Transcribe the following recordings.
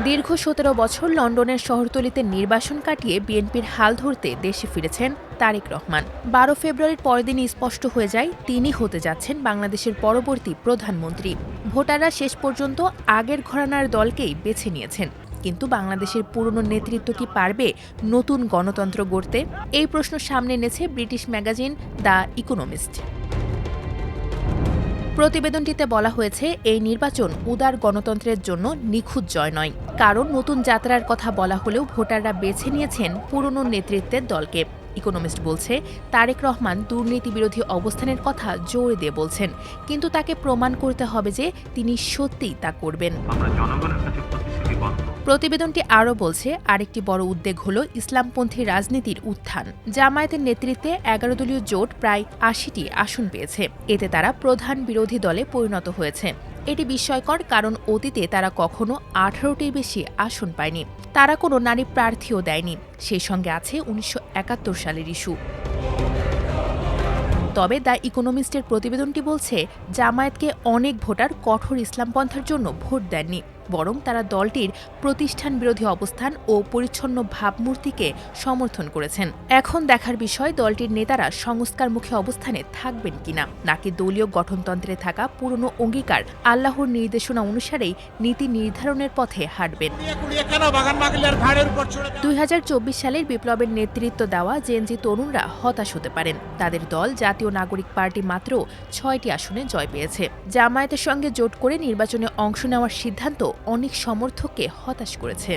দীর্ঘ ১৭ বছর লন্ডনের শহরতলিতে নির্বাসন কাটিয়ে বিএনপির হাল ধরতে দেশে ফিরেছেন তারেক রহমান। ১২ ফেব্রুয়ারির পরের দিনই স্পষ্ট হয়ে যায় তিনি হতে যাচ্ছেন বাংলাদেশের পরবর্তী প্রধানমন্ত্রী। ভোটাররা শেষ পর্যন্ত আগের ঘরানার দলকেই বেছে নিয়েছেন। কিন্তু বাংলাদেশের পুরনো নেতৃত্ব কি পারবে নতুন গণতন্ত্র গড়তে? এই প্রশ্ন সামনে এনেছে ব্রিটিশ ম্যাগাজিন দ্য ইকোনমিস্ট। প্রতিবেদনটিতে বলা হয়েছে, এই নির্বাচন উদার গণতন্ত্রের জন্য নিখুঁত জয় নয়। কারণ নতুন যাত্রার কথা বলা হলেও ভোটাররা বেছে নিয়েছেন পুরনো নেতৃত্বের দলকে। ইকোনমিস্ট বলছে, তারেক রহমান দুর্নীতি বিরোধী অবস্থানের কথা জোর দিয়ে বলছেন, কিন্তু তাকে প্রমাণ করতে হবে যে তিনি সত্যিই তা করবেন। প্রতিবেদনটি আরও বলছে, আরেকটি বড় উদ্বেগ হল ইসলামপন্থী রাজনীতির উত্থান। জামায়াতের নেতৃত্বে ১১ দলীয় জোট প্রায় ৮০টি আসন পেয়েছে। এতে তারা প্রধান বিরোধী দলে পরিণত হয়েছে। এটি বিস্ময়কর, কারণ অতীতে তারা কখনো ১৮টির বেশি আসন পায়নি। তারা কোনো নারী প্রার্থীও দেয়নি। সেই সঙ্গে আছে ১৯৭১ সালের ইস্যু। তবে দ্য ইকোনমিস্টের প্রতিবেদনটি বলছে, জামায়াতকে অনেক ভোটার কঠোর ইসলামপন্থার জন্য ভোট দেননি, বরং তারা দলটির প্রতিষ্ঠান বিরোধী অবস্থান ও পরিচ্ছন্ন ভাবমূর্তিকে সমর্থন করেছেন। এখন দেখার বিষয় দলটির নেতারা সংস্কারমুখী অবস্থানে থাকবেন কিনা, নাকি দলীয় গঠনতন্ত্রে থাকা পুরনো অঙ্গীকার আল্লাহর নির্দেশনা অনুসারেই নীতি নির্ধারণের পথে হাঁটবেন। ২০২৪ সালের বিপ্লবের নেতৃত্ব দেওয়া জেনজি তরুণরা হতাশ হতে পারেন। তাদের দল জাতীয় নাগরিক পার্টি মাত্র ৬টি আসনে জয় পেয়েছে। জামায়াতের সঙ্গে জোট করে নির্বাচনে অংশ নেওয়ার সিদ্ধান্ত অনেক সমর্থককে হতাশ করেছে।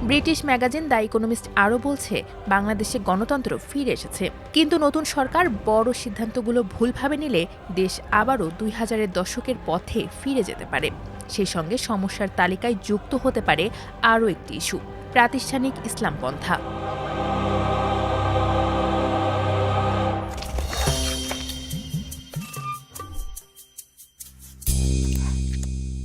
ব্রিটিশ ম্যাগাজিন দ্য ইকোনমিস্ট আরও বলছে, বাংলাদেশে গণতন্ত্র ফিরে এসেছে, কিন্তু নতুন সরকার বড় সিদ্ধান্তগুলো ভুলভাবে নিলে দেশ আবারও ২০০০-এর দশকের পথে ফিরে যেতে পারে। সেই সঙ্গে সমস্যার তালিকায় যুক্ত হতে পারে আরও একটি ইস্যু, প্রাতিষ্ঠানিক ইসলামপন্থা।